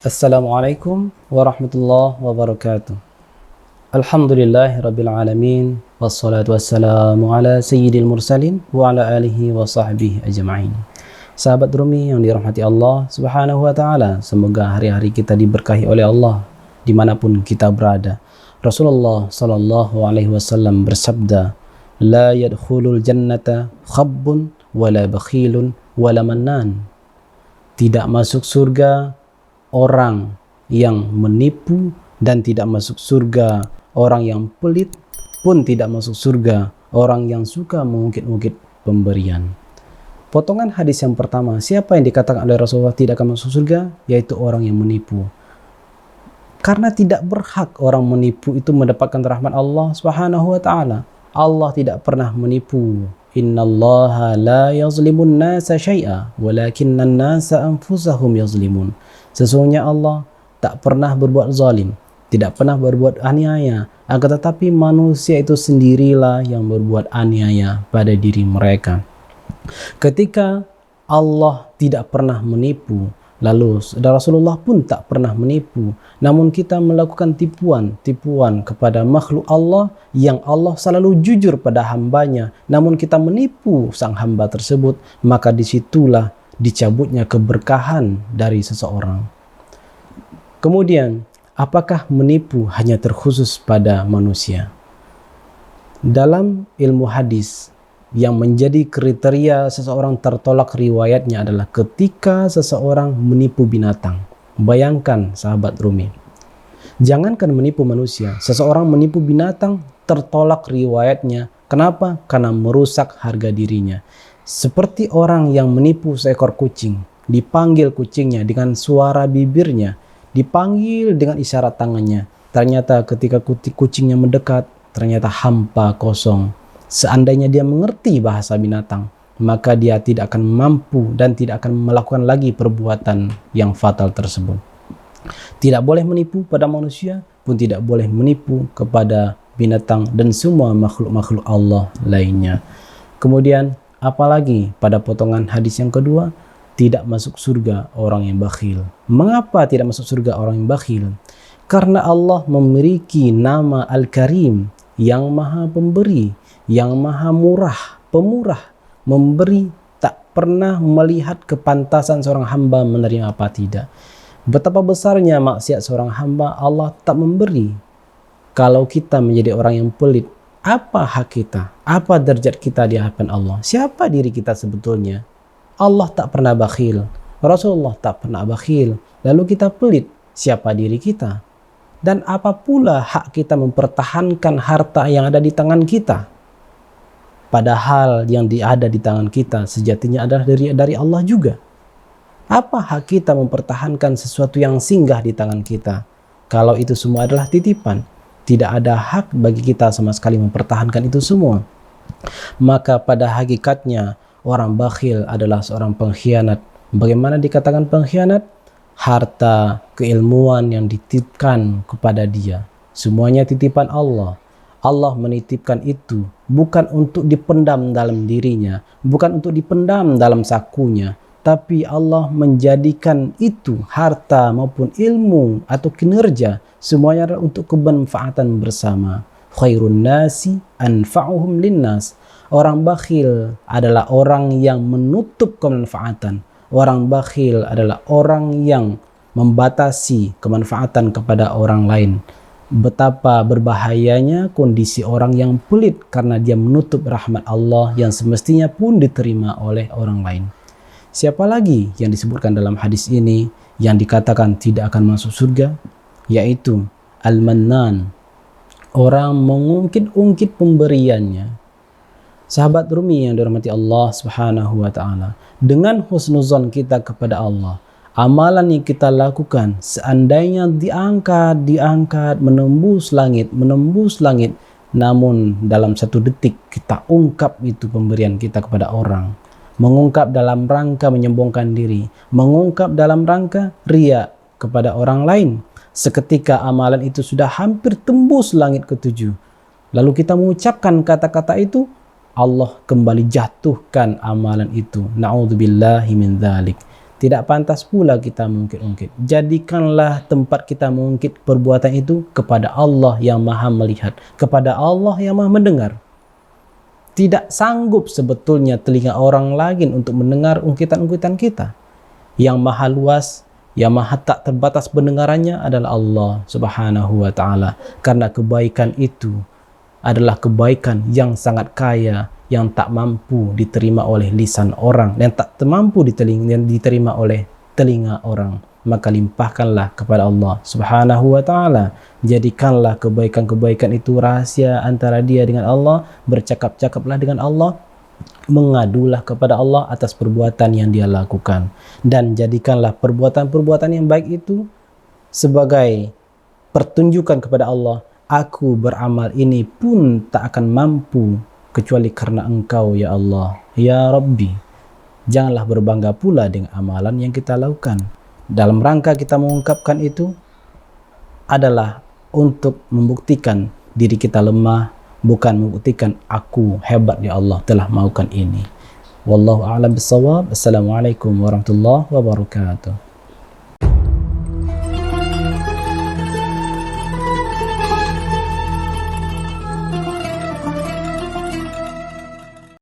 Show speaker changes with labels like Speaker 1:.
Speaker 1: Assalamualaikum warahmatullahi wabarakatuh. Alhamdulillahi rabbil alamin, wassalatu wassalamu ala sayyidil mursalin wa ala alihi wa sahbihi ajma'in. Sahabat Rumi yang dirahmati Allah subhanahu wa ta'ala, semoga hari-hari kita diberkahi oleh Allah dimanapun kita berada. Rasulullah sallallahu alaihi wasallam bersabda, la yadkhulul jannata khabbun wala bakhilun wala mannan. Tidak masuk surga orang yang menipu, dan tidak masuk surga orang yang pelit, pun tidak masuk surga orang yang suka mengungkit-ungkit pemberian. Potongan hadis yang pertama, siapa yang dikatakan oleh Rasulullah tidak akan masuk surga? Yaitu orang yang menipu. Karena tidak berhak orang menipu itu mendapatkan rahmat Allah subhanahu wa ta'ala. Allah tidak pernah menipu. Innallaha la yazlimun nasa syai'a walakinnan nasa anfusahum yazlimun. Sesungguhnya Allah tak pernah berbuat zalim, tidak pernah berbuat aniaya, akan tetapi manusia itu sendirilah yang berbuat aniaya pada diri mereka. Ketika Allah tidak pernah menipu, lalu Rasulullah pun tak pernah menipu, namun kita melakukan tipuan kepada makhluk Allah yang Allah selalu jujur pada hambanya, namun kita menipu sang hamba tersebut, maka disitulah dicabutnya keberkahan dari seseorang. Kemudian, apakah menipu hanya terkhusus pada manusia? Dalam ilmu hadis, yang menjadi kriteria seseorang tertolak riwayatnya adalah ketika seseorang menipu binatang. Bayangkan sahabat Rumi, jangankan menipu manusia, seseorang menipu binatang tertolak riwayatnya. Kenapa? Karena merusak harga dirinya. Seperti orang yang menipu seekor kucing, dipanggil kucingnya dengan suara bibirnya, dipanggil dengan isyarat tangannya. Ternyata ketika kucingnya mendekat, ternyata hampa kosong. Seandainya dia mengerti bahasa binatang, maka dia tidak akan mampu dan tidak akan melakukan lagi perbuatan yang fatal tersebut. Tidak boleh menipu pada manusia, pun tidak boleh menipu kepada binatang dan semua makhluk-makhluk Allah lainnya. Kemudian apalagi pada potongan hadis yang kedua, tidak masuk surga orang yang bakhil. Mengapa tidak masuk surga orang yang bakhil? Karena Allah memiliki nama Al-Karim, yang maha pemberi, yang maha murah, pemurah, memberi, tak pernah melihat kepantasan seorang hamba menerima apa tidak. Betapa besarnya maksiat seorang hamba, Allah tak memberi. Kalau kita menjadi orang yang pelit, apa hak kita? Apa derajat kita di hadapan Allah? Siapa diri kita sebetulnya? Allah tak pernah bakhil, Rasulullah tak pernah bakhil, lalu kita pelit, siapa diri kita? Dan apa pula hak kita mempertahankan harta yang ada di tangan kita? Padahal yang ada di tangan kita sejatinya adalah dari Allah juga. Apa hak kita mempertahankan sesuatu yang singgah di tangan kita? Kalau itu semua adalah titipan, tidak ada hak bagi kita sama sekali mempertahankan itu semua. Maka pada hakikatnya orang bakhil adalah seorang pengkhianat. Bagaimana dikatakan pengkhianat? Harta, keilmuan yang dititipkan kepada dia, semuanya titipan Allah. Allah menitipkan itu bukan untuk dipendam dalam dirinya, bukan untuk dipendam dalam sakunya, tapi Allah menjadikan itu harta maupun ilmu atau kinerja semuanya adalah untuk kebermanfaatan bersama. Khairun nasi anfa'uhum linnas. Orang bakhil adalah orang yang menutup kemanfaatan. Orang bakhil adalah orang yang membatasi kemanfaatan kepada orang lain. Betapa berbahayanya kondisi orang yang pelit karena dia menutup rahmat Allah yang semestinya pun diterima oleh orang lain. Siapa lagi yang disebutkan dalam hadis ini yang dikatakan tidak akan masuk surga? Yaitu Al-Mannan, orang mengungkit-ungkit pemberiannya. Sahabat Rumi yang dirahmati Allah subhanahu wa ta'ala, dengan husnuzon kita kepada Allah, amalan yang kita lakukan seandainya diangkat, menembus langit, namun dalam satu detik kita ungkap itu pemberian kita kepada orang, mengungkap dalam rangka menyombongkan diri, mengungkap dalam rangka riya kepada orang lain. Seketika amalan itu sudah hampir tembus langit ketujuh, lalu kita mengucapkan kata-kata itu, Allah kembali jatuhkan amalan itu. Na'udzubillahi min dzalik. Tidak pantas pula kita mengungkit-ungkit. Jadikanlah tempat kita mengungkit perbuatan itu kepada Allah yang maha melihat, kepada Allah yang maha mendengar. Tidak sanggup sebetulnya telinga orang lain untuk mendengar ungkitan-ungkitan kita. Yang maha luas, yang maha tak terbatas pendengarannya adalah Allah Subhanahu wa ta'ala. Karena kebaikan itu adalah kebaikan yang sangat kaya, yang tak mampu diterima oleh lisan orang, yang tak mampu diterima oleh telinga orang. Maka limpahkanlah kepada Allah Subhanahu wa ta'ala. Jadikanlah kebaikan-kebaikan itu rahasia antara dia dengan Allah. Bercakap-cakaplah dengan Allah, mengadulah kepada Allah atas perbuatan yang dia lakukan, dan jadikanlah perbuatan-perbuatan yang baik itu sebagai pertunjukan kepada Allah. Aku beramal ini pun tak akan mampu kecuali karena Engkau ya Allah, ya Rabbi. Janganlah berbangga pula dengan amalan yang kita lakukan. Dalam rangka kita mengungkapkan itu adalah untuk membuktikan diri kita lemah, bukan membuktikan aku hebat ya Allah telah melakukan ini. Wallahu a'lam bissawab. Assalamualaikum warahmatullahi wabarakatuh.